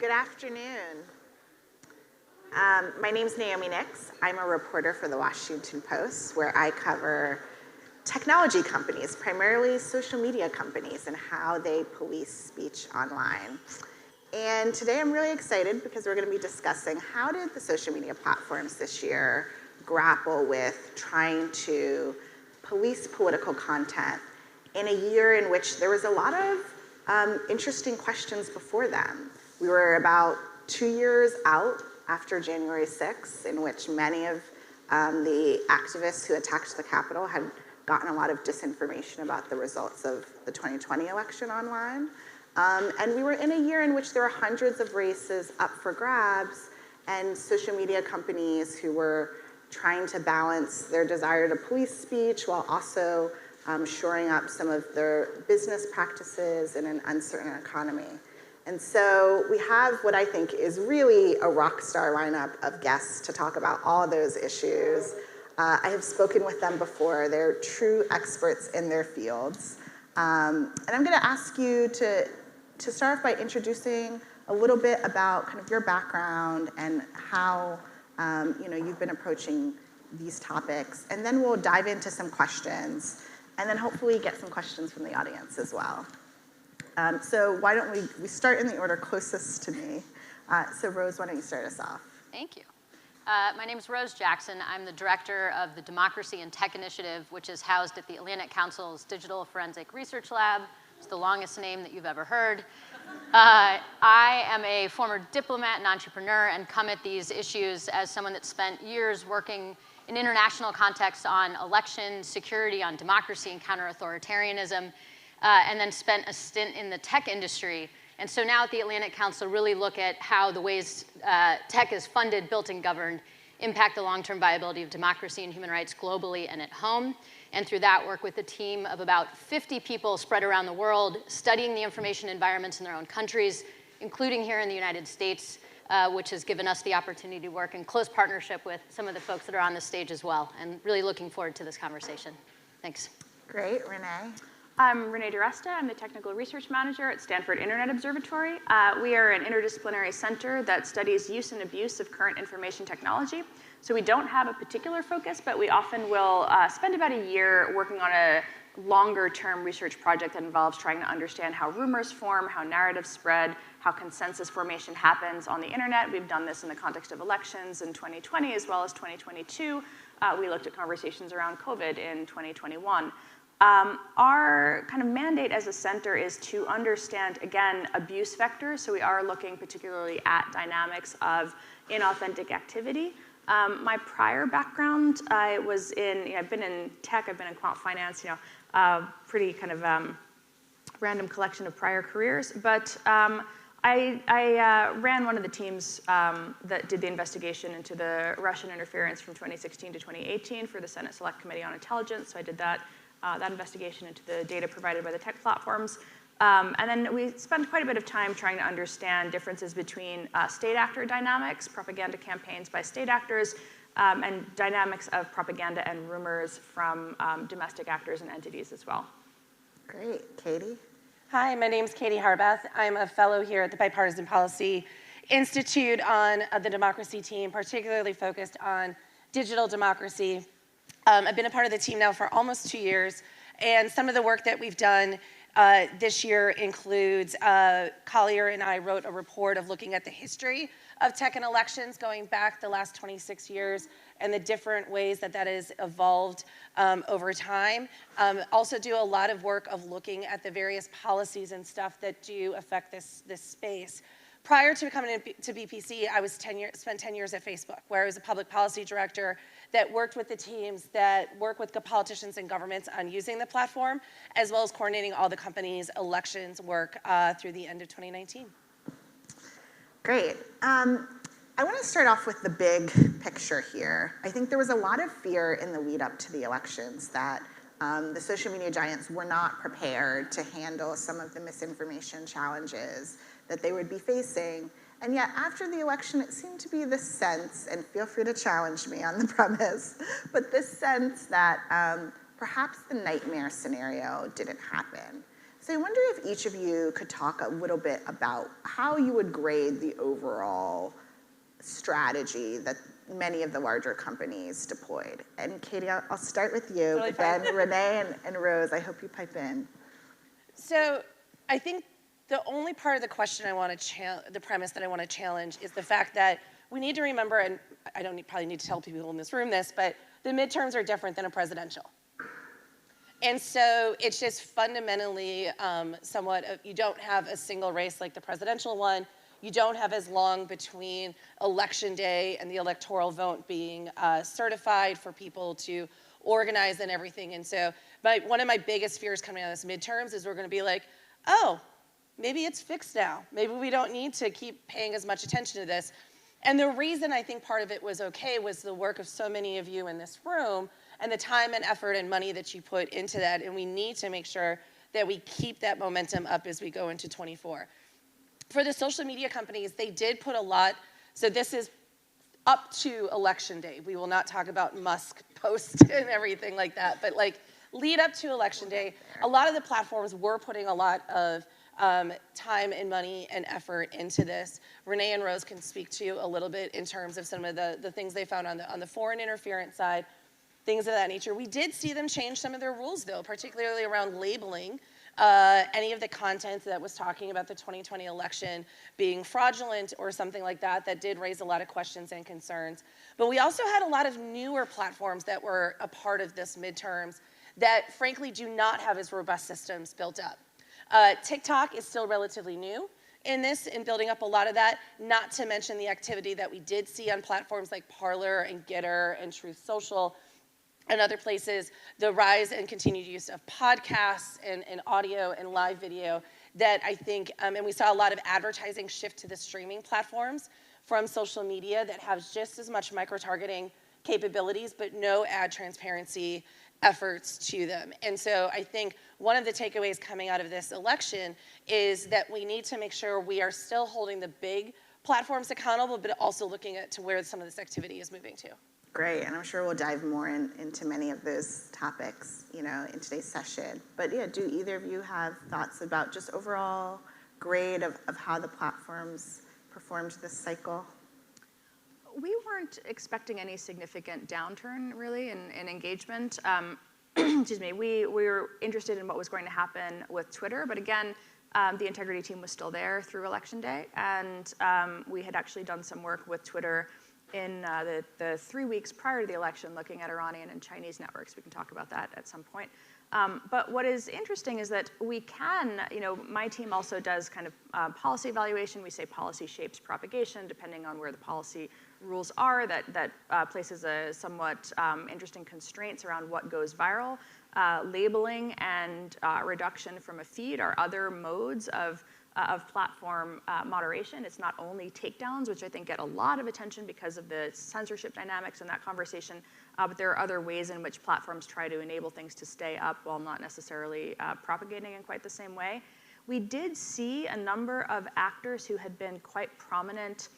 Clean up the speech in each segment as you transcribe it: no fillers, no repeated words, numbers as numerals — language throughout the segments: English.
Good afternoon. My name's Naomi. I'm a reporter for the Washington Post, where I cover technology companies, primarily social media companies, and how they police speech online. And today I'm really excited because we're going to be discussing how did the social media platforms this year grapple with trying to police political content in a year in which there was a lot of interesting questions before them. We were about 2 years out after January 6th, in which many of the activists who attacked the Capitol had gotten a lot of disinformation about the results of the 2020 election online. And we were in a year in which there were hundreds of races up for grabs, and social media companies who were trying to balance their desire to police speech while also shoring up some of their business practices in an uncertain economy. And so we have what I think is really a rock star lineup of guests to talk about all of those issues. I have spoken with them before. They're true experts in their fields. And I'm going to ask you to start off by introducing a little bit about kind of your background and how you've been approaching these topics. And then we'll dive into some questions, and then hopefully get some questions from the audience as well. So why don't we start in the order closest to me. So Rose, why don't you start us off? Thank you. My name is Rose Jackson. I'm the director of the Democracy and Tech Initiative, which is housed at the Atlantic Council's Digital Forensic Research Lab. It's the longest name that you've ever heard. I am a former diplomat and entrepreneur and come at these issues as someone that spent years working in international contexts on election, security, on democracy and counter-authoritarianism, and then spent a stint in the tech industry. And so now at the Atlantic Council, really look at how the ways tech is funded, built, and governed impact the long-term viability of democracy and human rights globally and at home. And through that, work with a team of about 50 people spread around the world, studying the information environments in their own countries, including here in the United States, which has given us the opportunity to work in close partnership with some of the folks that are on the stage as well. And really looking forward to this conversation. Thanks. Great. Renee? I'm Renée DiResta. I'm the Technical Research Manager at Stanford Internet Observatory. We are an interdisciplinary center that studies use and abuse of current information technology. So we don't have a particular focus, but we often will spend about a year working on a longer-term research project that involves trying to understand how rumors form, how narratives spread, how consensus formation happens on the internet. We've done this in the context of elections in 2020 as well as 2022. We looked at conversations around COVID in 2021. Our kind of mandate as a center is to understand, again, abuse vectors. So we are looking particularly at dynamics of inauthentic activity. My prior background, I've been in tech, I've been in quant finance, pretty kind of random collection of prior careers. But I ran one of the teams that did the investigation into the Russian interference from 2016 to 2018 for the Senate Select Committee on Intelligence. So I did that investigation into the data provided by the tech platforms. And then we spent quite a bit of time trying to understand differences between state actor dynamics, propaganda campaigns by state actors, and dynamics of propaganda and rumors from domestic actors and entities as well. Great. Katie? Hi, my name's Katie Harbath. I'm a fellow here at the Bipartisan Policy Institute on the democracy team, particularly focused on digital democracy. I've been a part of the team now for almost 2 years, and some of the work that we've done this year includes Collier and I wrote a report of looking at the history of tech and elections going back the last 26 years and the different ways that that has evolved over time. Also do a lot of work of looking at the various policies and stuff that do affect this space. Prior to coming to BPC, I spent 10 years at Facebook, where I was a public policy director that worked with the teams that work with the politicians and governments on using the platform, as well as coordinating all the company's elections work through the end of 2019. Great. I want to start off with the big picture here. I think there was a lot of fear in the lead up to the elections that the social media giants were not prepared to handle some of the misinformation challenges that they would be facing. And yet after the election, it seemed to be this sense, and feel free to challenge me on the premise, but this sense that perhaps the nightmare scenario didn't happen. So I wonder if each of you could talk a little bit about how you would grade the overall strategy that many of the larger companies deployed. And Katie, I'll start with you, Totally but then fine. Renee and Rose, I hope you pipe in. So I think the only part of the question I want to the premise that I want to challenge is the fact that we need to remember, and I don't probably need to tell people in this room this, but the midterms are different than a presidential. And so it's just fundamentally you don't have a single race like the presidential one. You don't have as long between election day and the electoral vote being certified for people to organize and everything. And so one of my biggest fears coming out of this midterms is we're going to be like, oh, maybe it's fixed now. Maybe we don't need to keep paying as much attention to this. And the reason I think part of it was okay was the work of so many of you in this room and the time and effort and money that you put into that. And we need to make sure that we keep that momentum up as we go into 24. For the social media companies, they did put a lot. So this is up to election day. We will not talk about Musk post and everything like that. But like lead up to election day, a lot of the platforms were putting a lot of time and money and effort into this. Renee and Rose can speak to you a little bit in terms of some of the things they found on the foreign interference side, things of that nature. We did see them change some of their rules, though, particularly around labeling any of the content that was talking about the 2020 election being fraudulent or something like that, that did raise a lot of questions and concerns. But we also had a lot of newer platforms that were a part of this midterms that, frankly, do not have as robust systems built up. TikTok is still relatively new in building up a lot of that, not to mention the activity that we did see on platforms like Parler and Getter and Truth Social and other places, the rise and continued use of podcasts and audio and live video that I think, and we saw a lot of advertising shift to the streaming platforms from social media that has just as much micro-targeting capabilities, but no ad transparency efforts to them. And so I think one of the takeaways coming out of this election is that we need to make sure we are still holding the big platforms accountable, but also looking at to where some of this activity is moving to. Great, and I'm sure we'll dive more into many of those topics, in today's session. But yeah, do either of you have thoughts about just overall grade of how the platforms performed this cycle? We weren't expecting any significant downturn, really, in engagement. Excuse me. We were interested in what was going to happen with Twitter, but again, the integrity team was still there through Election Day, and we had actually done some work with Twitter in the 3 weeks prior to the election, looking at Iranian and Chinese networks. We can talk about that at some point. But what is interesting is that we can, my team also does kind of policy evaluation. We say policy shapes propagation, depending on where the policy rules are. That places a somewhat interesting constraints around what goes viral. Labeling and reduction from a feed are other modes of platform moderation. It's not only takedowns, which I think get a lot of attention because of the censorship dynamics in that conversation, but there are other ways in which platforms try to enable things to stay up while not necessarily propagating in quite the same way. We did see a number of actors who had been quite prominent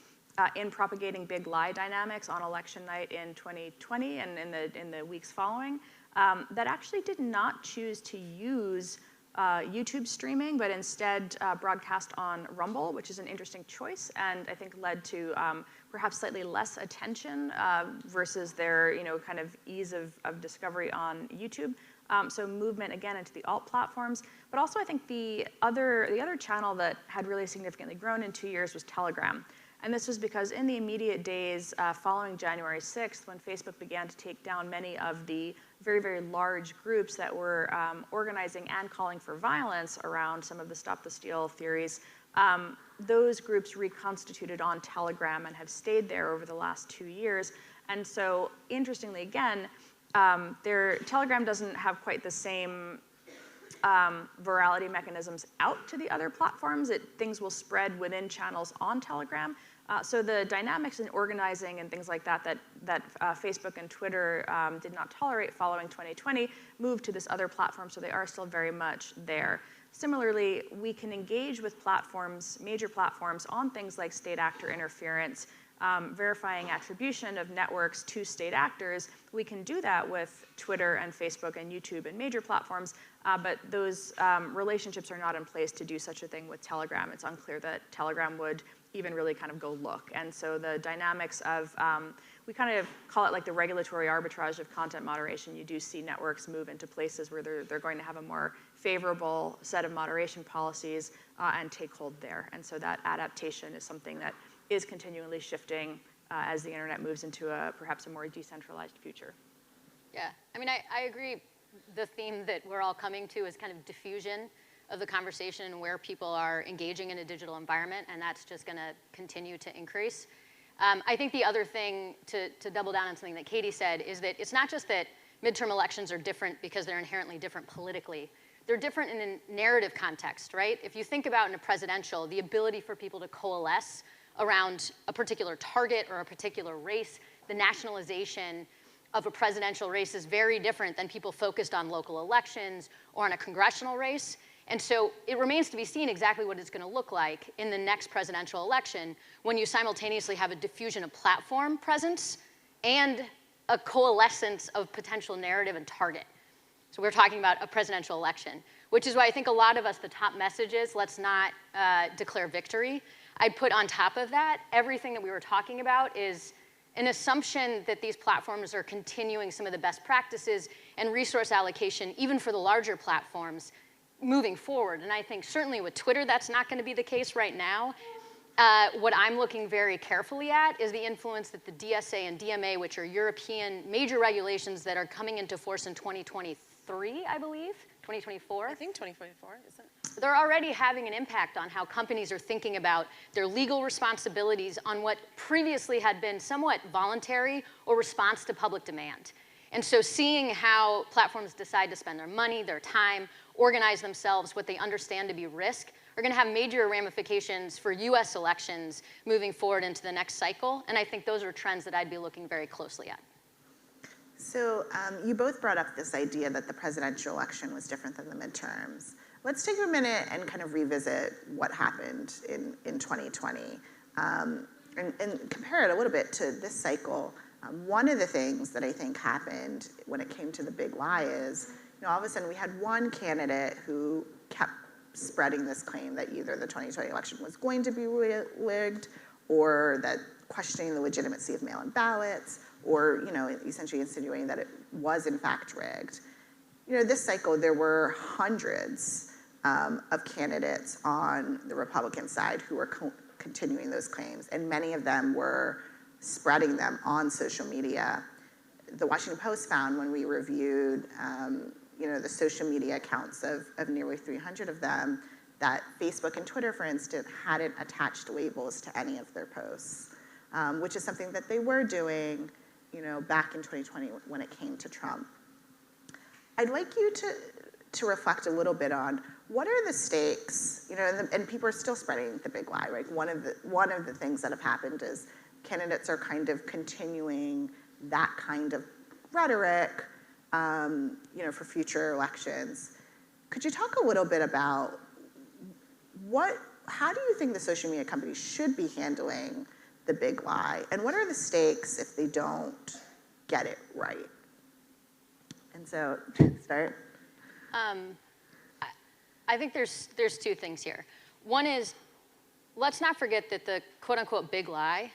in propagating big lie dynamics on election night in 2020 and in the weeks following that actually did not choose to use YouTube streaming, but instead broadcast on Rumble, which is an interesting choice, and I think led to perhaps slightly less attention versus their kind of ease of discovery on YouTube. So movement again into the alt platforms, but also I think the other channel that had really significantly grown in 2 years was Telegram. And this was because in the immediate days following January 6th, when Facebook began to take down many of the very, very large groups that were organizing and calling for violence around some of the Stop the Steal theories, those groups reconstituted on Telegram and have stayed there over the last 2 years. And so, interestingly, again, Telegram doesn't have quite the same virality mechanisms out to the other platforms. Things will spread within channels on Telegram. So the dynamics in organizing and things like that Facebook and Twitter did not tolerate following 2020 moved to this other platform, so they are still very much there. Similarly, we can engage with platforms, major platforms, on things like state actor interference verifying attribution of networks to state actors, we can do that with Twitter and Facebook and YouTube and major platforms, but those relationships are not in place to do such a thing with Telegram. It's unclear that Telegram would even really kind of go look. And so the dynamics of, we kind of call it like the regulatory arbitrage of content moderation. You do see networks move into places where they're going to have a more favorable set of moderation policies and take hold there. And so that adaptation is something that is continually shifting as the internet moves into perhaps a more decentralized future. Yeah, I mean, I agree. The theme that we're all coming to is kind of diffusion of the conversation and where people are engaging in a digital environment, and that's just going to continue to increase. I think the other thing to double down on something that Katie said is that it's not just that midterm elections are different because they're inherently different politically. They're different in a narrative context, right? If you think about in a presidential, the ability for people to coalesce around a particular target or a particular race, the nationalization of a presidential race is very different than people focused on local elections or on a congressional race. And so it remains to be seen exactly what it's going to look like in the next presidential election when you simultaneously have a diffusion of platform presence and a coalescence of potential narrative and target. So we're talking about a presidential election, which is why I think a lot of us, the top message is let's not declare victory. I'd put on top of that, everything that we were talking about is an assumption that these platforms are continuing some of the best practices and resource allocation, even for the larger platforms, moving forward. And I think certainly with Twitter, that's not going to be the case right now. What I'm looking very carefully at is the influence that the DSA and DMA, which are European major regulations that are coming into force in 2023, I believe, 2024. I think 2024, isn't it? They're already having an impact on how companies are thinking about their legal responsibilities on what previously had been somewhat voluntary or response to public demand. And so seeing how platforms decide to spend their money, their time, organize themselves, what they understand to be risk, are going to have major ramifications for US elections moving forward into the next cycle. And I think those are trends that I'd be looking very closely at. So you both brought up this idea that the presidential election was different than the midterms. Let's take a minute and kind of revisit what happened in 2020 and compare it a little bit to this cycle. One of the things that I think happened when it came to the big lie is, all of a sudden we had one candidate who kept spreading this claim that either the 2020 election was going to be rigged or that questioning the legitimacy of mail-in ballots or, essentially insinuating that it was in fact rigged. This cycle there were hundreds of candidates on the Republican side who were continuing those claims, and many of them were spreading them on social media. The Washington Post found when we reviewed the social media accounts of nearly 300 of them that Facebook and Twitter, for instance, hadn't attached labels to any of their posts, which is something that they were doing back in 2020 when it came to Trump. I'd like you to reflect a little bit on what are the stakes, and people are still spreading the big lie, right? One of the things that have happened is candidates are kind of continuing that kind of rhetoric, for future elections. Could you talk a little bit about how do you think the social media companies should be handling the big lie, and what are the stakes if they don't get it right? And so, start. I think there's two things here. One is, let's not forget that the quote-unquote big lie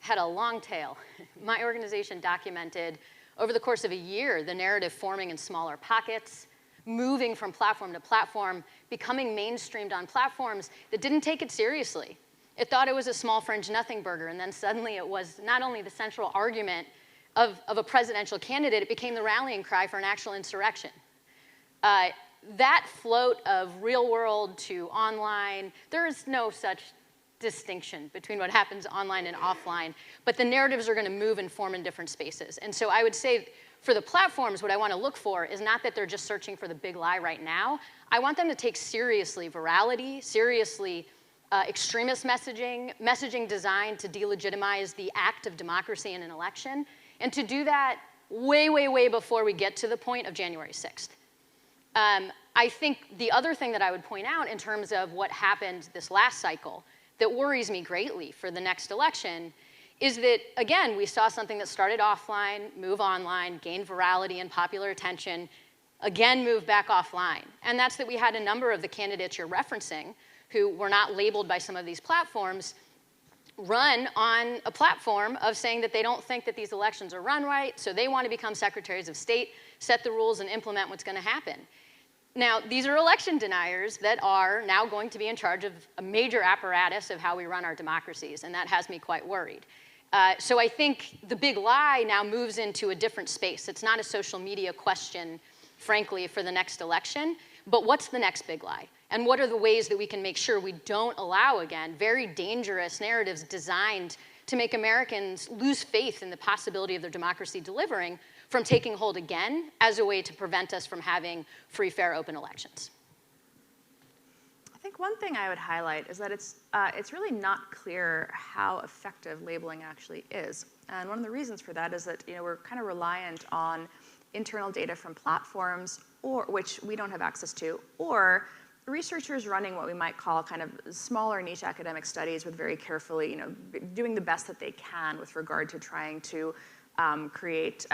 had a long tail. My organization documented over the course of a year the narrative forming in smaller pockets, moving from platform to platform, becoming mainstreamed on platforms that didn't take it seriously. It thought it was a small fringe nothing burger, and then suddenly it was not only the central argument of a presidential candidate, it became the rallying cry for an actual insurrection. That float of real world to online, there is no such distinction between what happens online and offline, but the narratives are going to move and form in different spaces. And so I would say for the platforms, what I want to look for is not that they're just searching for the big lie right now. I want them to take seriously virality, seriously extremist messaging designed to delegitimize the act of democracy in an election, and to do that way, way, way before we get to the point of January 6th. I think the other thing that I would point out in terms of what happened this last cycle that worries me greatly for the next election is that, again, we saw something that started offline, move online, gain virality and popular attention, again move back offline. And that's that we had a number of the candidates you're referencing who were not labeled by some of these platforms run on a platform of saying that they don't think that these elections are run right, so they want to become secretaries of state, set the rules, and implement what's going to happen. Now, these are election deniers that are now going to be in charge of a major apparatus of how we run our democracies, and that has me quite worried. So I think the big lie now moves into a different space. It's not a social media question, frankly, for the next election, but what's the next big lie? And what are the ways that we can make sure we don't allow, again, very dangerous narratives designed to make Americans lose faith in the possibility of their democracy delivering from taking hold again as a way to prevent us from having free, fair, open elections? I think one thing I would highlight is that it's really not clear how effective labeling actually is. And one of the reasons for that is that we're kind of reliant on internal data from platforms, or which we don't have access to, or researchers running what we might call kind of smaller niche academic studies with very carefully, doing the best that they can with regard to trying to create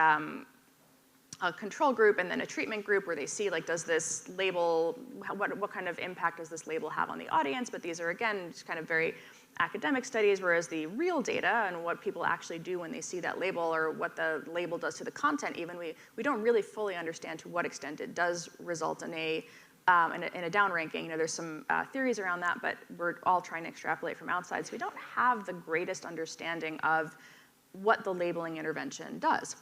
a control group and then a treatment group where they see, like, does this label, what kind of impact does this label have on the audience? But these are, again, just kind of very academic studies, whereas the real data and what people actually do when they see that label, or what the label does to the content even, we don't really fully understand to what extent it does result in a downranking. There's some theories around that, but we're all trying to extrapolate from outside, so we don't have the greatest understanding of what the labeling intervention does.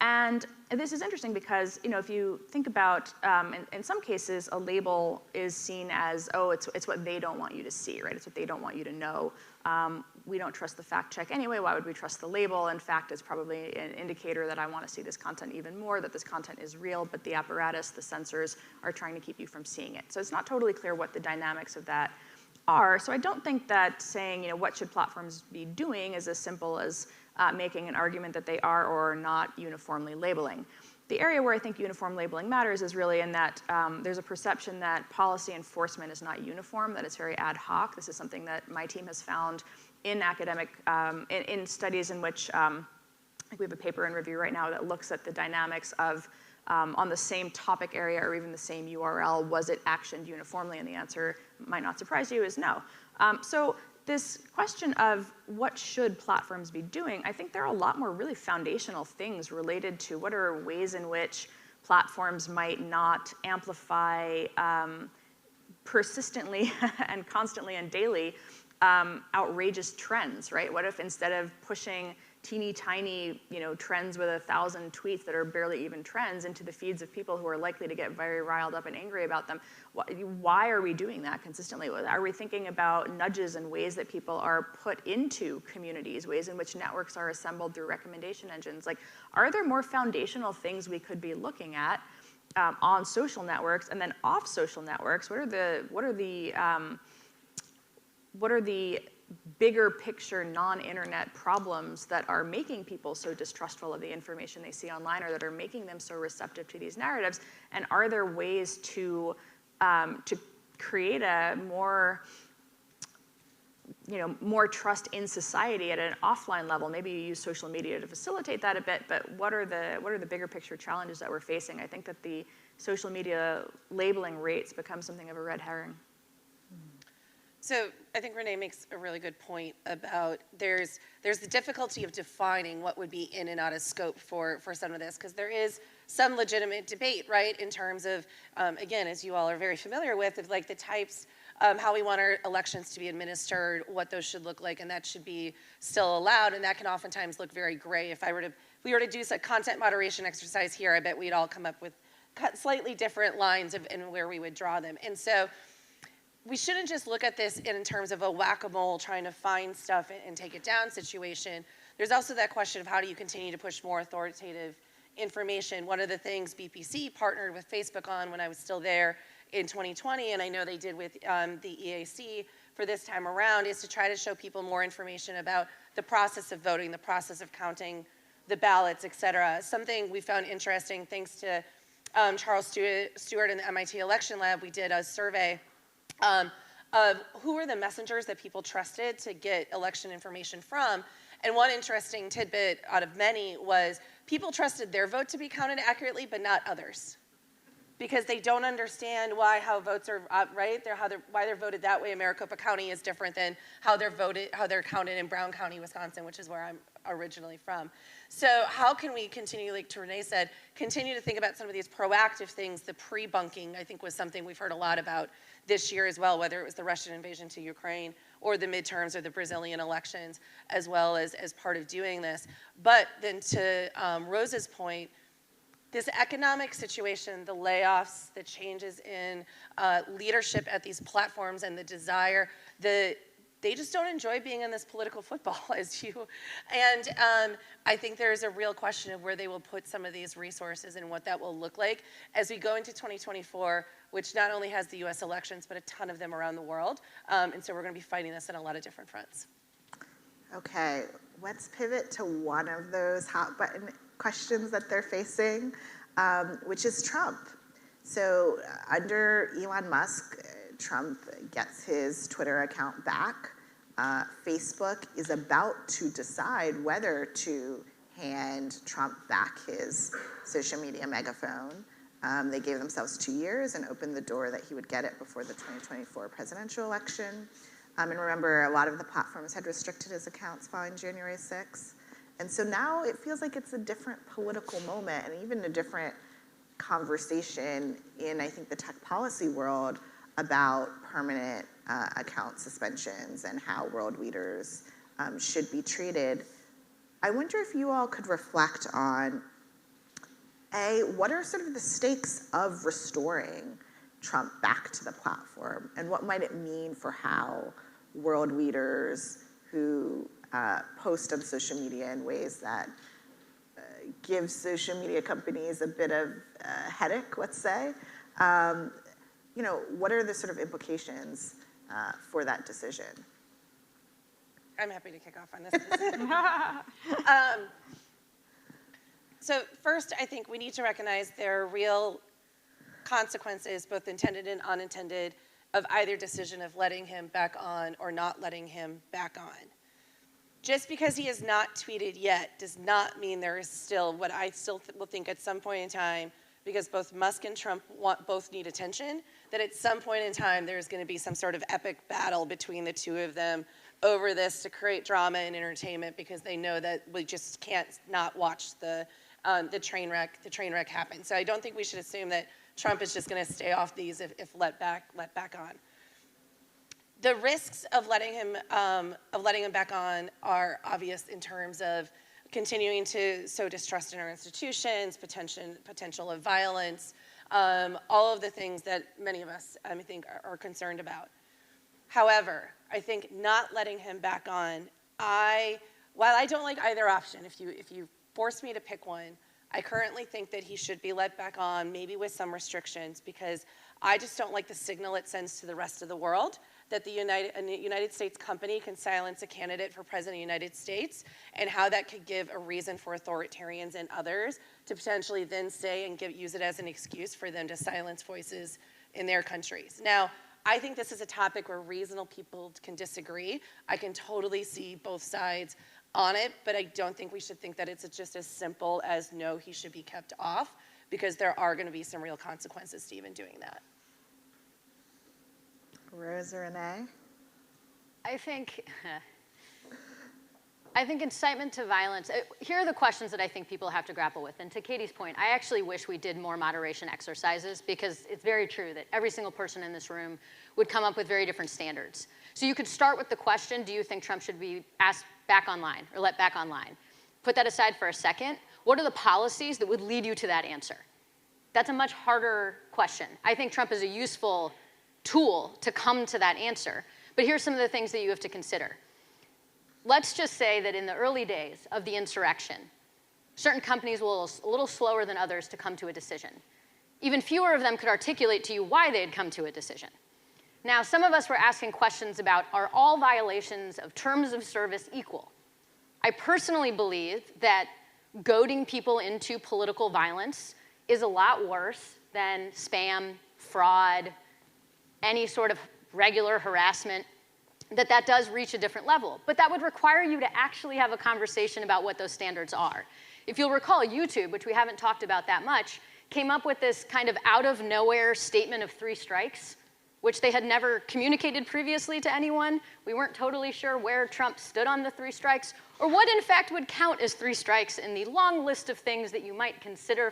And this is interesting because, if you think about, in some cases, a label is seen as, oh, it's what they don't want you to see, right? It's what they don't want you to know. We don't trust the fact check anyway. Why would we trust the label? In fact, it's probably an indicator that I want to see this content even more, that this content is real, but the apparatus, the censors, are trying to keep you from seeing it. So it's not totally clear what the dynamics of that are. So I don't think that saying, what should platforms be doing is as simple as making an argument that they are or are not uniformly labeling. The area where I think uniform labeling matters is really in that there's a perception that policy enforcement is not uniform, that it's very ad hoc. This is something that my team has found in academic, in studies in which, I think we have a paper in review right now that looks at the dynamics of, on the same topic area or even the same URL, was it actioned uniformly? And the answer, might not surprise you, is no. So this question of what should platforms be doing, I think there are a lot more really foundational things related to what are ways in which platforms might not amplify persistently and constantly and daily outrageous trends, right? What if instead of pushing teeny tiny, trends with 1,000 tweets that are barely even trends into the feeds of people who are likely to get very riled up and angry about them? Why are we doing that consistently? Are we thinking about nudges and ways that people are put into communities, ways in which networks are assembled through recommendation engines? Like, are there more foundational things we could be looking at on social networks and then off social networks? What are the bigger picture non-internet problems that are making people so distrustful of the information they see online, or that are making them so receptive to these narratives? And are there ways to create a more trust in society at an offline level? Maybe you use social media to facilitate that a bit, but what are the bigger picture challenges that we're facing? I think that the social media labeling rates become something of a red herring. So I think Renee makes a really good point about there's the difficulty of defining what would be in and out of scope for some of this, because there is some legitimate debate, right, in terms of, again, as you all are very familiar with, of like the types, how we want our elections to be administered, what those should look like, and that should be still allowed, and that can oftentimes look very gray. If we were to do a content moderation exercise here, I bet we'd all come up with slightly different lines and where we would draw them. And so we shouldn't just look at this in terms of a whack-a-mole trying to find stuff and take it down situation. There's also that question of how do you continue to push more authoritative information. One of the things BPC partnered with Facebook on when I was still there in 2020, and I know they did with the EAC for this time around, is to try to show people more information about the process of voting, the process of counting the ballots, et cetera. Something we found interesting, thanks to Charles Stewart in the MIT Election Lab, we did a survey of who were the messengers that people trusted to get election information from. And one interesting tidbit out of many was people trusted their vote to be counted accurately, but not others, because they don't understand how votes are right. Why they're voted that way in Maricopa County is different than how they're counted in Brown County, Wisconsin, which is where I'm originally from. So how can we continue, like Renée said, continue to think about some of these proactive things? The pre-bunking, I think, was something we've heard a lot about this year as well, whether it was the Russian invasion to Ukraine or the midterms or the Brazilian elections, as well as part of doing this. But then to Rose's point, this economic situation, the layoffs, the changes in leadership at these platforms, and the desire, they just don't enjoy being in this political football, and I think there's a real question of where they will put some of these resources and what that will look like as we go into 2024, which not only has the US elections, but a ton of them around the world. And so we're gonna be fighting this on a lot of different fronts. Okay, let's pivot to one of those hot button questions that they're facing, which is Trump. So under Elon Musk, Trump gets his Twitter account back. Facebook is about to decide whether to hand Trump back his social media megaphone. They gave themselves 2 years and opened the door that he would get it before the 2024 presidential election. And remember, a lot of the platforms had restricted his accounts following January 6th. And so now it feels like it's a different political moment and even a different conversation in, I think, the tech policy world about permanent account suspensions and how world leaders should be treated. I wonder if you all could reflect on, A, what are sort of the stakes of restoring Trump back to the platform, and what might it mean for how world leaders who post on social media in ways that give social media companies a bit of a headache, let's say, what are the sort of implications for that decision? I'm happy to kick off on this. So first, I think we need to recognize there are real consequences, both intended and unintended, of either decision of letting him back on or not letting him back on. Just because he has not tweeted yet does not mean there is still what I still will think at some point in time, because both Musk and Trump both need attention, that at some point in time there's going to be some sort of epic battle between the two of them over this to create drama and entertainment, because they know that we just can't not watch the train wreck happen. So I don't think we should assume that Trump is just going to stay off these if let back on. The risks of letting him back on are obvious in terms of continuing to sow distrust in our institutions, potential of violence, all of the things that many of us, I think, are concerned about. However, I think not letting him back on, while I don't like either option, if you force me to pick one, I currently think that he should be let back on, maybe with some restrictions, because I just don't like the signal it sends to the rest of the world that a United States company can silence a candidate for president of the United States, and how that could give a reason for authoritarians and others to potentially then say and use it as an excuse for them to silence voices in their countries. Now, I think this is a topic where reasonable people can disagree. I can totally see both sides on it, but I don't think we should think that it's just as simple as no, he should be kept off, because there are going to be some real consequences to even doing that. Rose or Renée? I think incitement to violence, here are the questions that I think people have to grapple with. And to Katie's point, I actually wish we did more moderation exercises, because it's very true that every single person in this room would come up with very different standards. So you could start with the question, do you think Trump should be asked back online or let back online? Put that aside for a second. What are the policies that would lead you to that answer? That's a much harder question. I think Trump is a useful tool to come to that answer. But here's some of the things that you have to consider. Let's just say that in the early days of the insurrection, certain companies were a little slower than others to come to a decision. Even fewer of them could articulate to you why they had come to a decision. Now, some of us were asking questions about, are all violations of terms of service equal? I personally believe that goading people into political violence is a lot worse than spam, fraud, any sort of regular harassment that does reach a different level. But that would require you to actually have a conversation about what those standards are. If you'll recall, YouTube, which we haven't talked about that much, came up with this kind of out-of-nowhere statement of 3 strikes, which they had never communicated previously to anyone. We weren't totally sure where Trump stood on the 3 strikes, or what in fact would count as 3 strikes in the long list of things that you might consider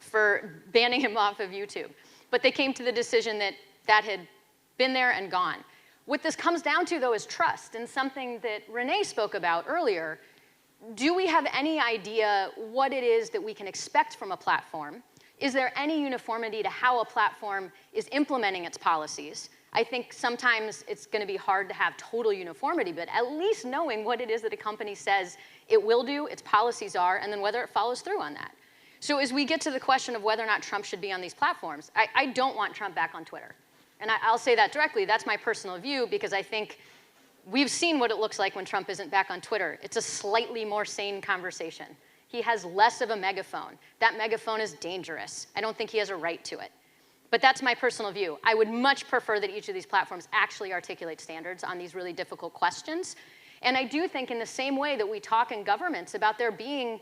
for banning him off of YouTube. But they came to the decision that that had been there and gone. What this comes down to, though, is trust, and something that Renée spoke about earlier. Do we have any idea what it is that we can expect from a platform? Is there any uniformity to how a platform is implementing its policies? I think sometimes it's going to be hard to have total uniformity, but at least knowing what it is that a company says it will do, its policies are, and then whether it follows through on that. So as we get to the question of whether or not Trump should be on these platforms, I don't want Trump back on Twitter. And I'll say that directly. That's my personal view, because I think we've seen what it looks like when Trump isn't back on Twitter. It's a slightly more sane conversation. He has less of a megaphone. That megaphone is dangerous. I don't think he has a right to it. But that's my personal view. I would much prefer that each of these platforms actually articulate standards on these really difficult questions. And I do think in the same way that we talk in governments about there being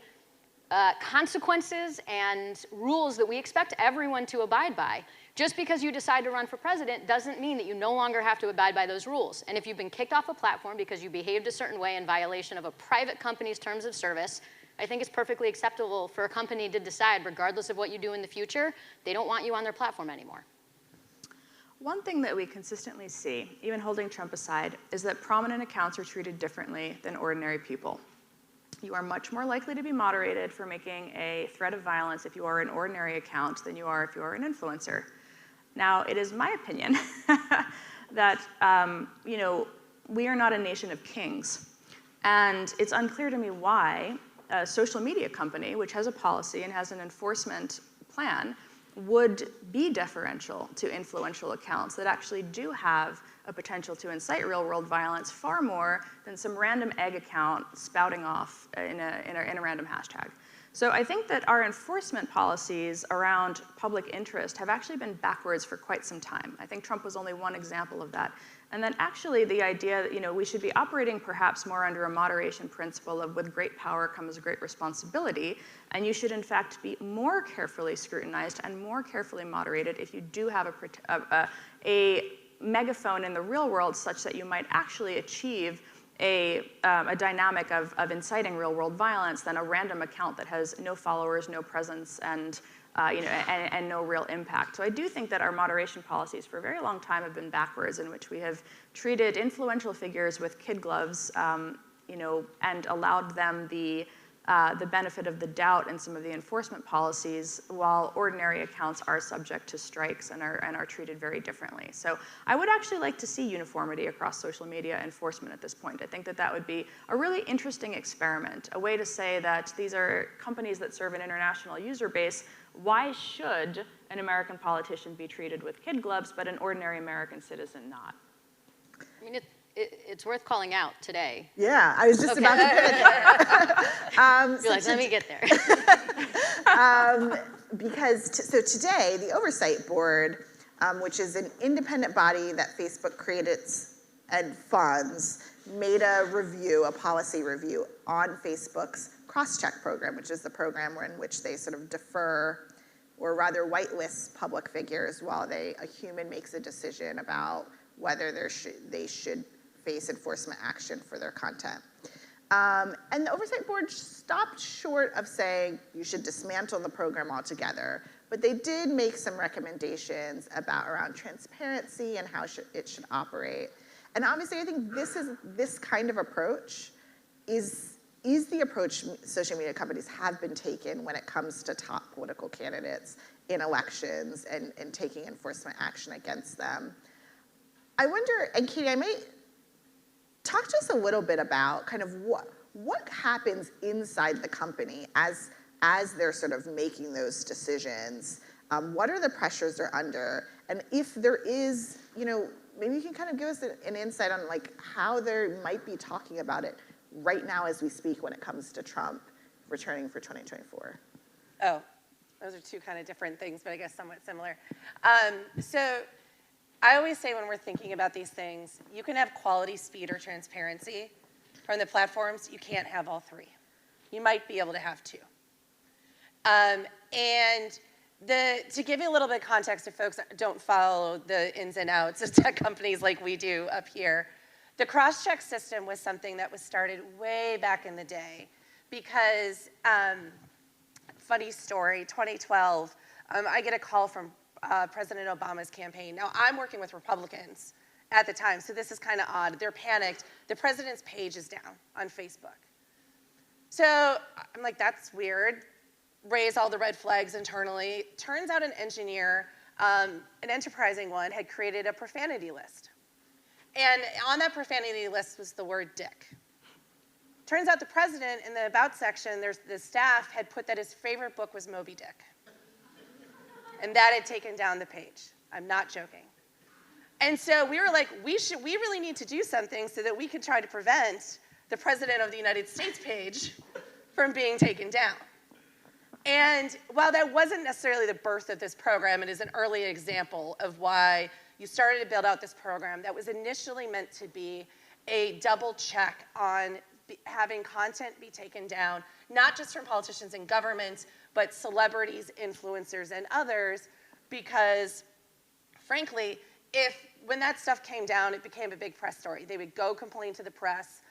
consequences and rules that we expect everyone to abide by, just because you decide to run for president doesn't mean that you no longer have to abide by those rules. And if you've been kicked off a platform because you behaved a certain way in violation of a private company's terms of service, I think it's perfectly acceptable for a company to decide, regardless of what you do in the future, they don't want you on their platform anymore. One thing that we consistently see, even holding Trump aside, is that prominent accounts are treated differently than ordinary people. You are much more likely to be moderated for making a threat of violence if you are an ordinary account than you are if you are an influencer. Now, it is my opinion that we are not a nation of kings. And it's unclear to me why a social media company, which has a policy and has an enforcement plan, would be deferential to influential accounts that actually do have a potential to incite real-world violence far more than some random egg account spouting off in a random hashtag. So I think that our enforcement policies around public interest have actually been backwards for quite some time. I think Trump was only one example of that. And then actually the idea that we should be operating perhaps more under a moderation principle of with great power comes great responsibility, and you should in fact be more carefully scrutinized and more carefully moderated if you do have a megaphone in the real world such that you might actually achieve a dynamic of inciting real-world violence than a random account that has no followers, no presence, and no real impact. So I do think that our moderation policies for a very long time have been backwards, in which we have treated influential figures with kid gloves, and allowed them the benefit of the doubt in some of the enforcement policies, while ordinary accounts are subject to strikes and are treated very differently. So I would actually like to see uniformity across social media enforcement at this point. I think that that would be a really interesting experiment, a way to say that these are companies that serve an international user base. Why should an American politician be treated with kid gloves, but an ordinary American citizen not? I mean, it's worth calling out today. Yeah, I was just about to put it there. You're like, let me get there. So today, the Oversight Board, which is an independent body that Facebook created and funds, made a policy review on Facebook's cross-check program, which is the program in which they sort of defer, or rather whitelist public figures while a human makes a decision about whether they should face enforcement action for their content. And the Oversight Board stopped short of saying you should dismantle the program altogether, but they did make some recommendations around transparency and how it should operate. And obviously, I think this kind of approach is the approach social media companies have been taking when it comes to top political candidates in elections and taking enforcement action against them. I wonder, and Katie, I might talk to us a little bit about kind of what happens inside the company as they're sort of making those decisions. What are the pressures they're under? And if there is, maybe you can kind of give us an insight on like how they might be talking about it right now as we speak when it comes to Trump returning for 2024. Oh, those are two kind of different things, but I guess somewhat similar. So I always say when we're thinking about these things, you can have quality, speed, or transparency from the platforms. You can't have all three. You might be able to have two. And to give you a little bit of context, if folks don't follow the ins and outs of tech companies like we do up here, the cross-check system was something that was started way back in the day because, funny story, 2012, I get a call from President Obama's campaign. Now, I'm working with Republicans at the time, so this is kind of odd. They're panicked. The president's page is down on Facebook. So I'm like, that's weird. Raise all the red flags internally. Turns out an engineer, an enterprising one, had created a profanity list. And on that profanity list was the word dick. Turns out the president, in the About section, the staff had put that his favorite book was Moby Dick. And that had taken down the page. I'm not joking. And so we were like, we really need to do something so that we can try to prevent the President of the United States page from being taken down. And while that wasn't necessarily the birth of this program, it is an early example of why you started to build out this program that was initially meant to be a double check on having content be taken down, not just from politicians and governments, but celebrities, influencers, and others, because frankly, when that stuff came down, it became a big press story. They would go complain to the press.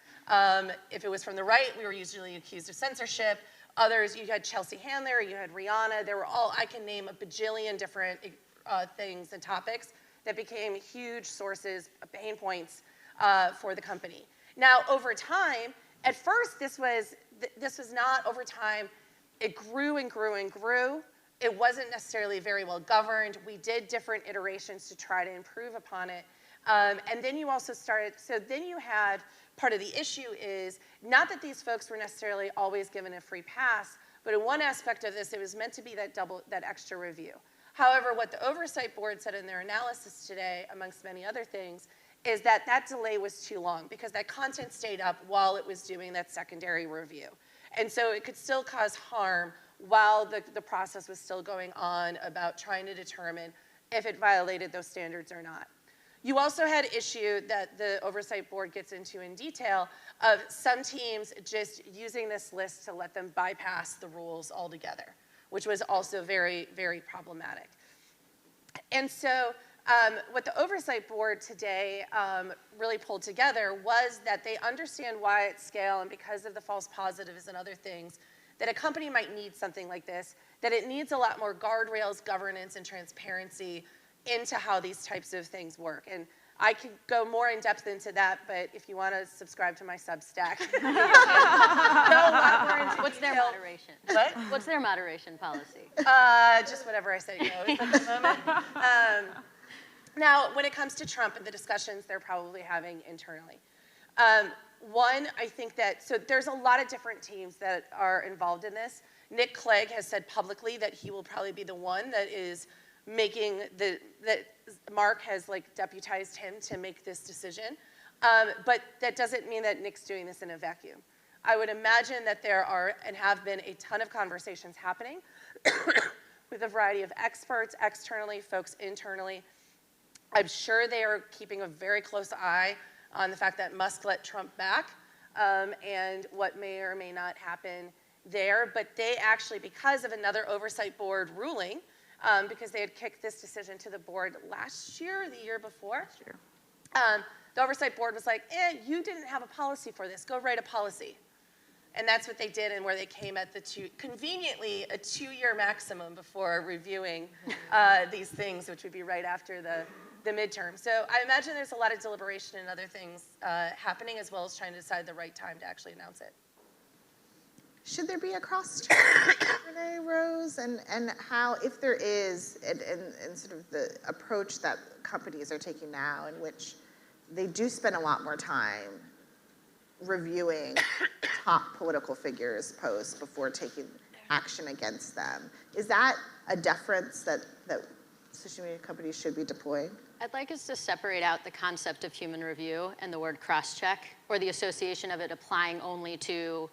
If it was from the right, we were usually accused of censorship. Others, you had Chelsea Handler, you had Rihanna. There were I can name a bajillion different things and topics that became huge sources of pain points for the company. Now, over time, at first, this was not over time. It grew and grew and grew. It wasn't necessarily very well governed. We did different iterations to try to improve upon it. And then you also started, so then you had, part of the issue is, not that these folks were necessarily always given a free pass, but in one aspect of this, it was meant to be that extra review. However, what the Oversight Board said in their analysis today, amongst many other things, is that that delay was too long because that content stayed up while it was doing that secondary review. And so it could still cause harm while the process was still going on about trying to determine if it violated those standards or not. You also had issue that the Oversight Board gets into in detail of some teams just using this list to let them bypass the rules altogether, which was also very, very problematic. And so what the Oversight Board today really pulled together was that they understand why at scale and because of the false positives and other things, that a company might need something like this, that it needs a lot more guardrails, governance, and transparency into how these types of things work. And I could go more in depth into that, but if you want to subscribe to my Substack, go a lot more into What's their moderation? What? What's their moderation policy? Just whatever I say goes at the moment. Now, when it comes to Trump and the discussions they're probably having internally, one, I think that, so there's a lot of different teams that are involved in this. Nick Clegg has said publicly that he will probably be the one that is making that Mark has like deputized him to make this decision. But that doesn't mean that Nick's doing this in a vacuum. I would imagine that there are and have been a ton of conversations happening with a variety of experts externally, folks internally. I'm sure they are keeping a very close eye on the fact that Musk let Trump back and what may or may not happen there. But they actually, because of another Oversight Board ruling, because they had kicked this decision to the board last year or the year before, the Oversight Board was like, you didn't have a policy for this. Go write a policy. And that's what they did, and where they came at conveniently, a 2-year maximum before reviewing these things, which would be right after the midterm. So I imagine there's a lot of deliberation and other things happening, as well as trying to decide the right time to actually announce it. Should there be a cross-check, Renee, Rose, and how, if there is, and sort of the approach that companies are taking now, in which they do spend a lot more time reviewing top political figures' posts before taking action against them. Is that a deference that social media companies should be deploying? I'd like us to separate out the concept of human review and the word cross-check, or the association of it applying only to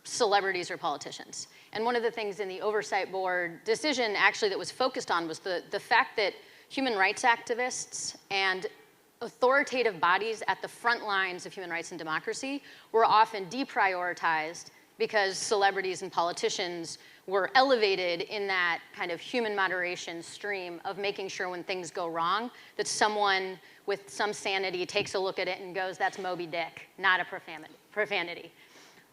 celebrities or politicians. And one of the things in the Oversight Board decision actually that was focused on was the fact that human rights activists and authoritative bodies at the front lines of human rights and democracy were often deprioritized because celebrities and politicians were elevated in that kind of human moderation stream of making sure when things go wrong that someone with some sanity takes a look at it and goes, that's Moby Dick, not a profanity.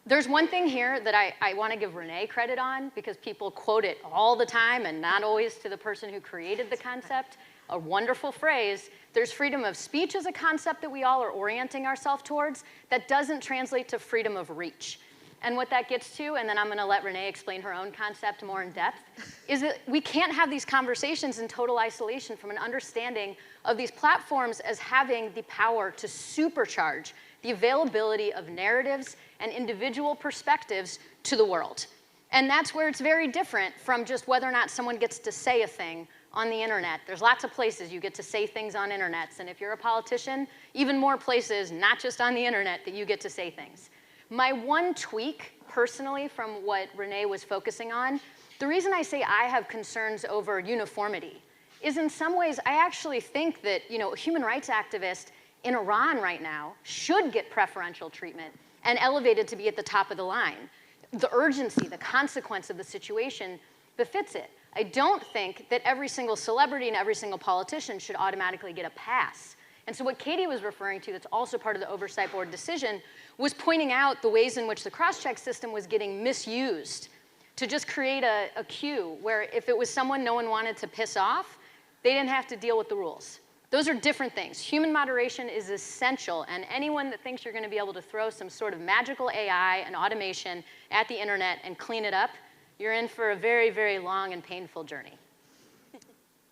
There's one thing here that I want to give Renée credit on, because people quote it all the time and not always to the person who created the concept. A wonderful phrase. There's freedom of speech as a concept that we all are orienting ourselves towards that doesn't translate to freedom of reach. And what that gets to, and then I'm going to let Renée explain her own concept more in depth, is that we can't have these conversations in total isolation from an understanding of these platforms as having the power to supercharge the availability of narratives and individual perspectives to the world. And that's where it's very different from just whether or not someone gets to say a thing on the internet. There's lots of places you get to say things on internets, and if you're a politician, even more places, not just on the internet, that you get to say things. My one tweak, personally, from what Renée was focusing on, the reason I say I have concerns over uniformity is in some ways I actually think that human rights activists in Iran right now should get preferential treatment and elevated to be at the top of the line. The urgency, the consequence of the situation befits it. I don't think that every single celebrity and every single politician should automatically get a pass. And so what Katie was referring to, that's also part of the Oversight Board decision, was pointing out the ways in which the cross-check system was getting misused to just create a queue where if it was someone no one wanted to piss off, they didn't have to deal with the rules. Those are different things. Human moderation is essential, and anyone that thinks you're going to be able to throw some sort of magical AI and automation at the internet and clean it up, you're in for a very, very long and painful journey.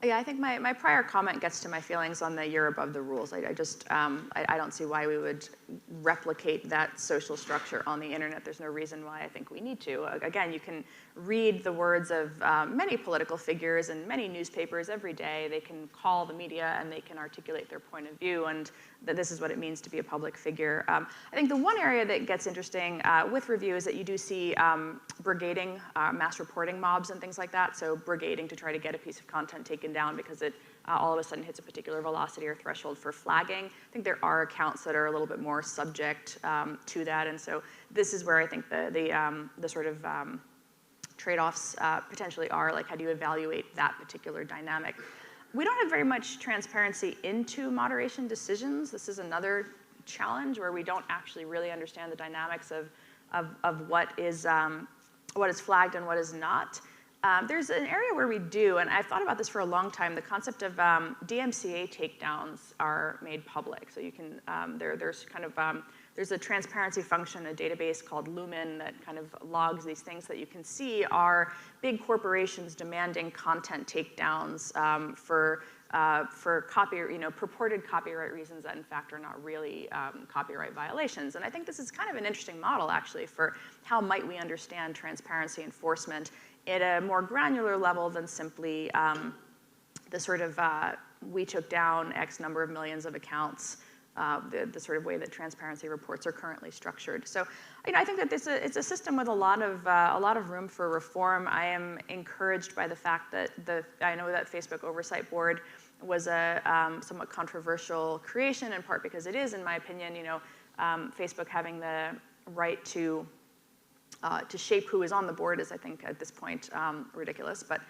Yeah, I think my prior comment gets to my feelings on the you're above the rules. I don't see why we would replicate that social structure on the internet. There's no reason why I think we need to. Again, you can read the words of many political figures and many newspapers every day. They can call the media and they can articulate their point of view, and that this is what it means to be a public figure. I think the one area that gets interesting with review is that you do see brigading, mass reporting mobs and things like that. So brigading to try to get a piece of content taken down because it all of a sudden hits a particular velocity or threshold for flagging. I think there are accounts that are a little bit more subject to that, and so this is where I think the sort of trade-offs potentially are, like how do you evaluate that particular dynamic. We don't have very much transparency into moderation decisions. This is another challenge where we don't actually really understand the dynamics of what is flagged and what is not. There's an area where we do, and I've thought about this for a long time. The concept of DMCA takedowns are made public. So you can, there's a transparency function, a database called Lumen that kind of logs these things that you can see are big corporations demanding content takedowns for purported copyright reasons that in fact are not really copyright violations. And I think this is kind of an interesting model actually for how might we understand transparency enforcement at a more granular level than simply the sort of we took down X number of millions of accounts, the sort of way that transparency reports are currently structured. So, I think that it's a system with a lot of room for reform. I am encouraged by the fact that I know that Facebook Oversight Board was a somewhat controversial creation, in part because it is, in my opinion, Facebook having the right to shape who is on the board is, I think, at this point, ridiculous. But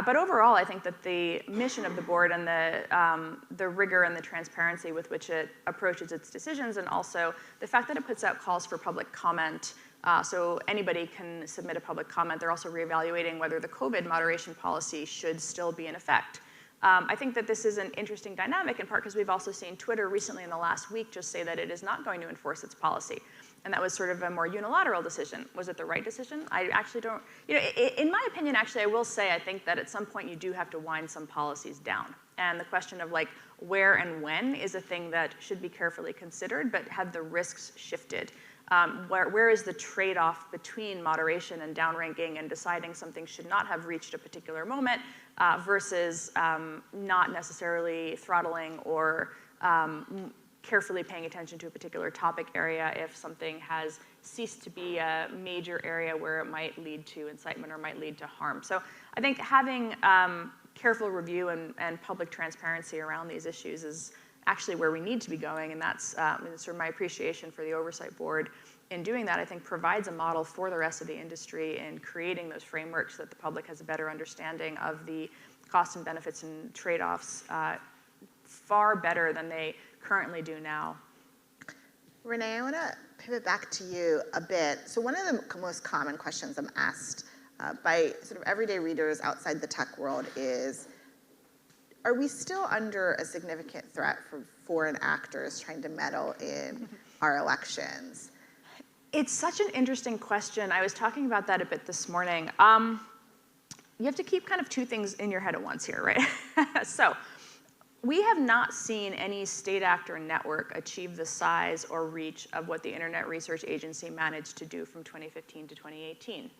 but overall, I think that the mission of the board and the rigor and the transparency with which it approaches its decisions, and also the fact that it puts out calls for public comment, so anybody can submit a public comment. They're also reevaluating whether the COVID moderation policy should still be in effect. I think that this is an interesting dynamic, in part because we've also seen Twitter recently in the last week just say that it is not going to enforce its policy. And that was sort of a more unilateral decision. Was it the right decision? I actually don't, in my opinion, actually, I will say I think that at some point you do have to wind some policies down. And the question of like where and when is a thing that should be carefully considered, but have the risks shifted? Where is the trade-off between moderation and downranking and deciding something should not have reached a particular moment versus not necessarily throttling or carefully paying attention to a particular topic area if something has ceased to be a major area where it might lead to incitement or might lead to harm. So I think having careful review and public transparency around these issues is actually where we need to be going, and that's sort of my appreciation for the Oversight Board in doing that. I think provides a model for the rest of the industry in creating those frameworks so that the public has a better understanding of the costs and benefits and trade-offs far better than they currently do now. Renee, I want to pivot back to you a bit. So one of the most common questions I'm asked by sort of everyday readers outside the tech world is, are we still under a significant threat from foreign actors trying to meddle in our elections? It's such an interesting question. I was talking about that a bit this morning. You have to keep kind of two things in your head at once here, right? So we have not seen any state actor network achieve the size or reach of what the Internet Research Agency managed to do from 2015 to 2018.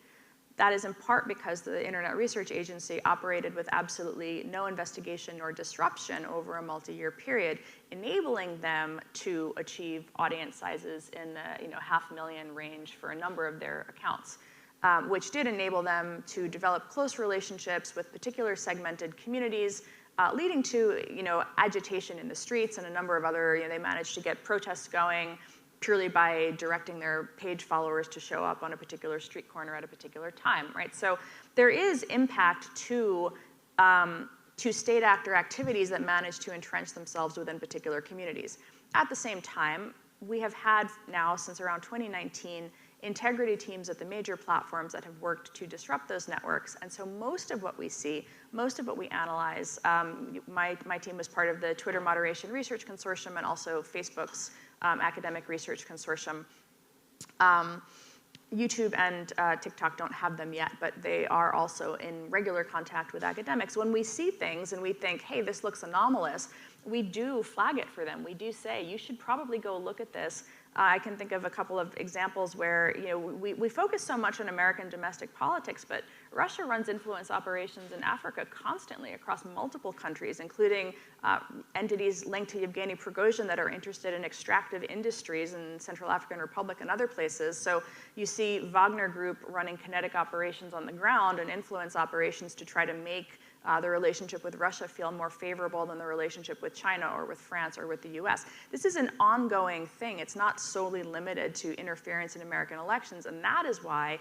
That is in part because the Internet Research Agency operated with absolutely no investigation or disruption over a multi-year period, enabling them to achieve audience sizes in the 500,000 range for a number of their accounts, which did enable them to develop close relationships with particular segmented communities, leading to agitation in the streets and a number of other, they managed to get protests going purely by directing their page followers to show up on a particular street corner at a particular time, right? So there is impact to state actor activities that manage to entrench themselves within particular communities. At the same time, we have had now, since around 2019, integrity teams at the major platforms that have worked to disrupt those networks. And so most of what we see, most of what we analyze, my team was part of the Twitter Moderation Research Consortium and also Facebook's Academic Research Consortium. YouTube and TikTok don't have them yet, but they are also in regular contact with academics. When we see things and we think, hey, this looks anomalous, we do flag it for them. We do say, you should probably go look at this. I can think of a couple of examples where we focus so much on American domestic politics, but Russia runs influence operations in Africa constantly across multiple countries, including entities linked to Yevgeny Prigozhin that are interested in extractive industries in Central African Republic and other places. So you see Wagner Group running kinetic operations on the ground and influence operations to try to make the relationship with Russia feel more favorable than the relationship with China or with France or with the US. This is an ongoing thing. It's not solely limited to interference in American elections, and that is why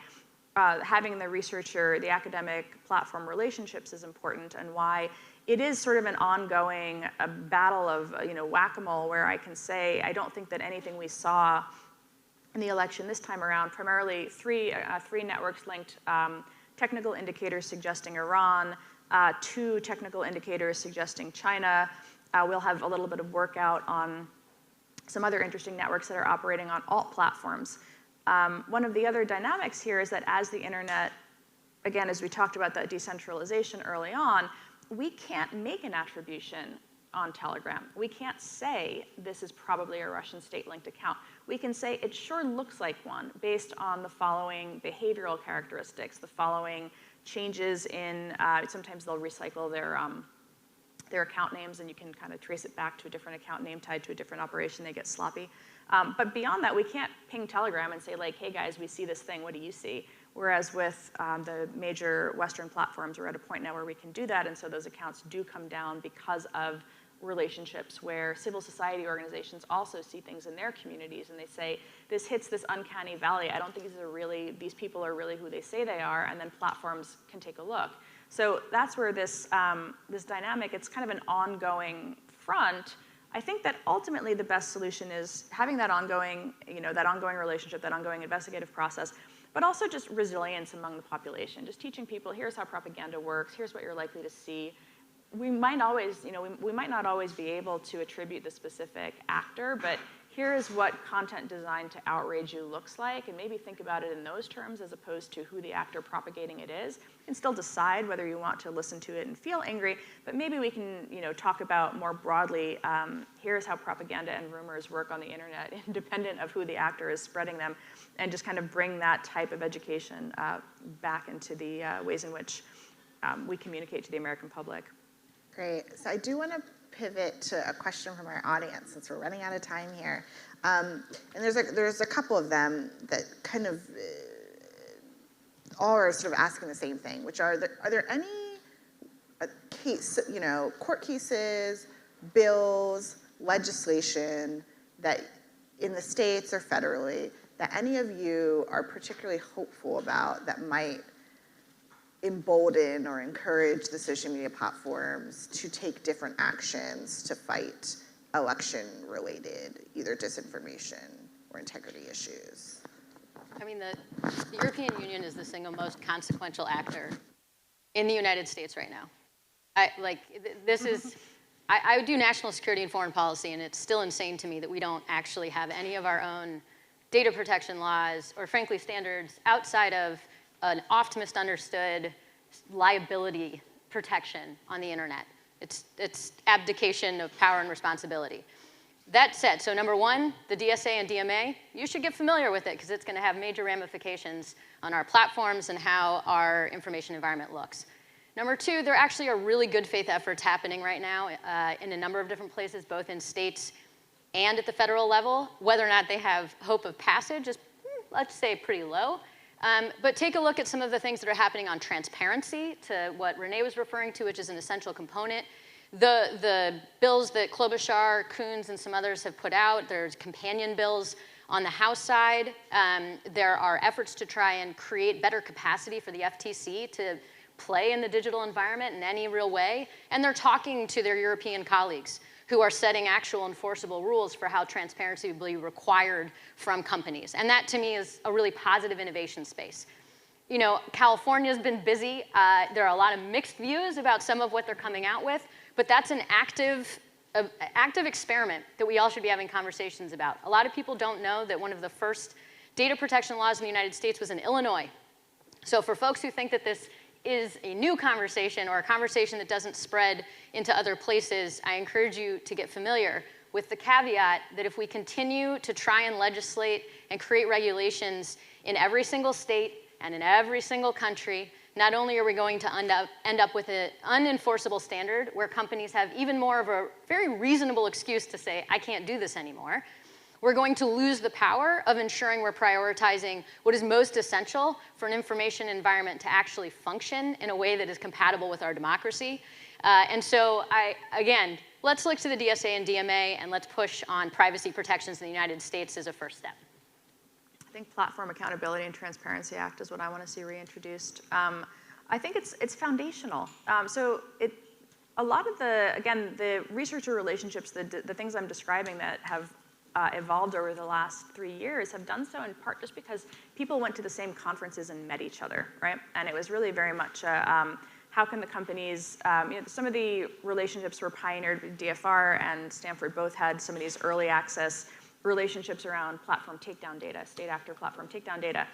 having the researcher, the academic platform relationships is important, and why it is sort of an ongoing battle of whack-a-mole, where I can say I don't think that anything we saw in the election this time around, primarily three networks linked technical indicators suggesting Iran, 2 technical indicators suggesting China. We'll have a little bit of work out on some other interesting networks that are operating on alt platforms. One of the other dynamics here is that as the internet, again, as we talked about that decentralization early on, we can't make an attribution on Telegram. We can't say this is probably a Russian state-linked account. We can say it sure looks like one based on the following behavioral characteristics, the following changes in, sometimes they'll recycle their account names, and you can kind of trace it back to a different account name tied to a different operation. They get sloppy. But beyond that, we can't ping Telegram and say, like, hey guys, we see this thing, what do you see? Whereas with the major Western platforms, we're at a point now where we can do that, and so those accounts do come down because of relationships where civil society organizations also see things in their communities, and they say, this hits this uncanny valley. I don't think these people are really who they say they are, and then platforms can take a look. So that's where this dynamic, it's kind of an ongoing front. I think that ultimately the best solution is having that ongoing relationship, that ongoing investigative process, but also just resilience among the population, just teaching people, here's how propaganda works, here's what you're likely to see. We might not always be able to attribute the specific actor, but here is what content designed to outrage you looks like, and maybe think about it in those terms as opposed to who the actor propagating it is. You can still decide whether you want to listen to it and feel angry, but maybe we can talk about more broadly, here's how propaganda and rumors work on the internet, independent of who the actor is spreading them, and just kind of bring that type of education back into the ways in which we communicate to the American public. Great. So I do want to pivot to a question from our audience since we're running out of time here. And there's a couple of them that kind of all are sort of asking the same thing, which are there any case, court cases, bills, legislation that in the states or federally that any of you are particularly hopeful about that might embolden or encourage the social media platforms to take different actions to fight election-related, either disinformation or integrity issues? I mean, the European Union is the single most consequential actor in the United States right now. I do national security and foreign policy, and it's still insane to me that we don't actually have any of our own data protection laws or, frankly, standards outside of an oft misunderstood liability protection on the internet. It's abdication of power and responsibility. That said, so number one, the DSA and DMA, you should get familiar with it because it's going to have major ramifications on our platforms and how our information environment looks. Number two, there actually are really good faith efforts happening right now in a number of different places, both in states and at the federal level. Whether or not they have hope of passage is, let's say, pretty low. But take a look at some of the things that are happening on transparency, to what Renée was referring to, which is an essential component. The bills that Klobuchar, Coons, and some others have put out, there's companion bills on the House side. There are efforts to try and create better capacity for the FTC to play in the digital environment in any real way. And they're talking to their European colleagues who are setting actual enforceable rules for how transparency will be required from companies. And that, to me, is a really positive innovation space. California's been busy. There are a lot of mixed views about some of what they're coming out with, but that's an active experiment that we all should be having conversations about. A lot of people don't know that one of the first data protection laws in the United States was in Illinois. So for folks who think that this is a new conversation or a conversation that doesn't spread into other places, I encourage you to get familiar with the caveat that if we continue to try and legislate and create regulations in every single state and in every single country, not only are we going to end up with an unenforceable standard where companies have even more of a very reasonable excuse to say, I can't do this anymore, we're going to lose the power of ensuring we're prioritizing what is most essential for an information environment to actually function in a way that is compatible with our democracy. And so, again, let's look to the DSA and DMA, and let's push on privacy protections in the United States as a first step. I think Platform Accountability and Transparency Act is what I want to see reintroduced. I think it's foundational. A lot of the researcher relationships, the things I'm describing that have evolved over the last 3 years have done so in part just because people went to the same conferences and met each other, right? And it was really very much how can the companies, some of the relationships were pioneered with DFR and Stanford both had some of these early access relationships around platform takedown data, state actor platform takedown data.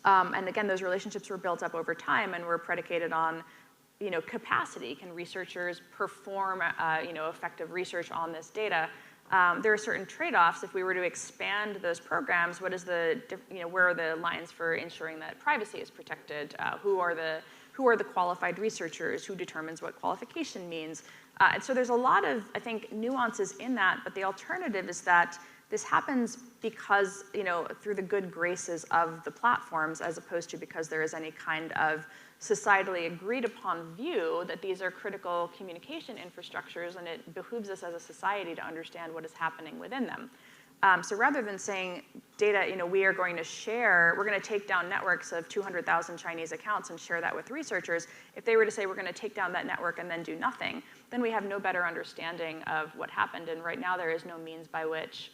And again, those relationships were built up over time and were predicated on capacity. Can researchers perform effective research on this data? There are certain trade-offs. If we were to expand those programs, what is where are the lines for ensuring that privacy is protected? Who are the qualified researchers? Who determines what qualification means? And so there's a lot of, I think, nuances in that, but the alternative is that this happens because, through the good graces of the platforms, as opposed to because there is any kind of societally agreed upon view that these are critical communication infrastructures, and it behooves us as a society to understand what is happening within them. So rather than saying data, we are going to share, we're going to take down networks of 200,000 Chinese accounts and share that with researchers, if they were to say we're going to take down that network and then do nothing, then we have no better understanding of what happened. And right now there is no means by which,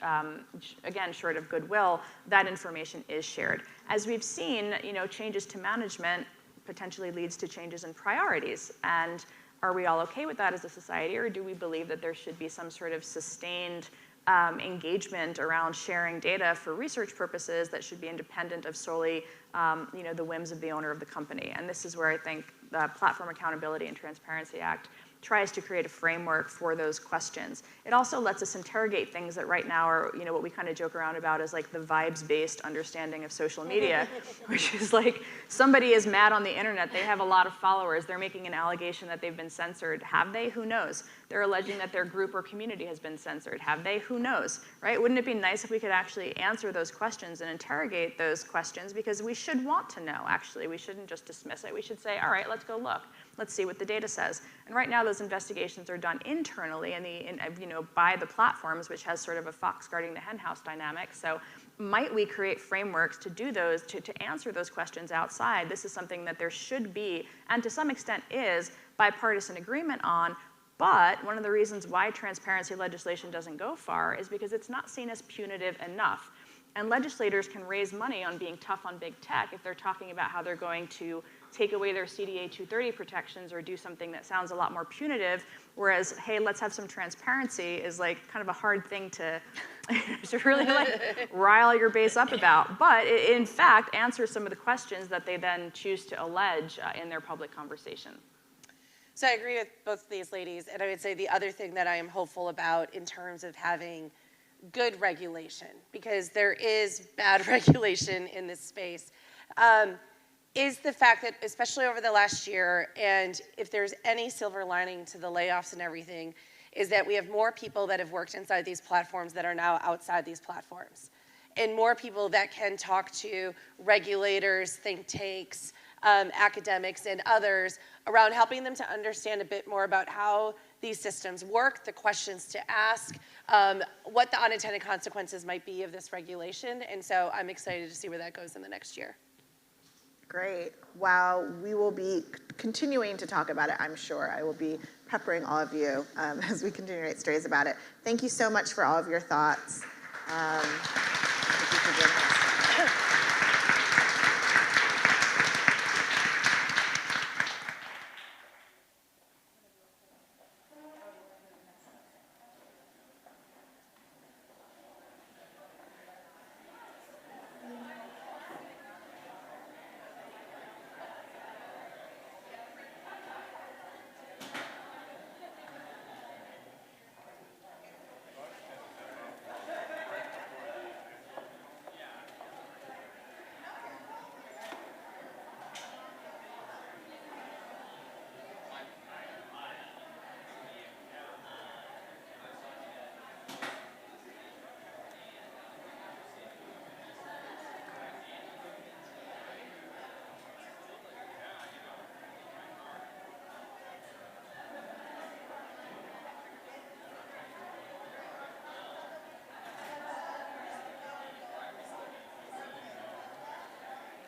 again, short of goodwill, that information is shared. As we've seen, changes to management potentially leads to changes in priorities. And are we all okay with that as a society, or do we believe that there should be some sort of sustained engagement around sharing data for research purposes that should be independent of solely the whims of the owner of the company? And this is where I think the Platform Accountability and Transparency Act tries to create a framework for those questions. It also lets us interrogate things that right now are, what we kind of joke around about is like the vibes-based understanding of social media, which is like somebody is mad on the internet, they have a lot of followers, they're making an allegation that they've been censored. Have they? Who knows? They're alleging that their group or community has been censored. Have they? Who knows? Right? Wouldn't it be nice if we could actually answer those questions and interrogate those questions? Because we should want to know, actually. We shouldn't just dismiss it. We should say, all right, let's go look. let's see what the data says. And right now those investigations are done internally by the platforms, which has sort of a fox guarding the henhouse dynamic. So might we create frameworks to do those, to answer those questions outside? This is something that there should be, and to some extent is, bipartisan agreement on. But one of the reasons why transparency legislation doesn't go far is because it's not seen as punitive enough. And legislators can raise money on being tough on big tech if they're talking about how they're going to take away their CDA 230 protections or do something that sounds a lot more punitive, whereas, hey, let's have some transparency is like kind of a hard thing to, to really like rile your base up about. But it, in fact, answers some of the questions that they then choose to allege in their public conversation. So I agree with both of these ladies, and I would say the other thing that I am hopeful about in terms of having good regulation, because there is bad regulation in this space, is the fact that, especially over the last year, and if there's any silver lining to the layoffs and everything, is that we have more people that have worked inside these platforms that are now outside these platforms, and more people that can talk to regulators, think tanks, academics, and others around helping them to understand a bit more about how these systems work, the questions to ask, what the unintended consequences might be of this regulation. And so I'm excited to see where that goes in the next year. Great. Well, we will be continuing to talk about it, I'm sure. I will be peppering all of you as we continue to write stories about it. Thank you so much for all of your thoughts.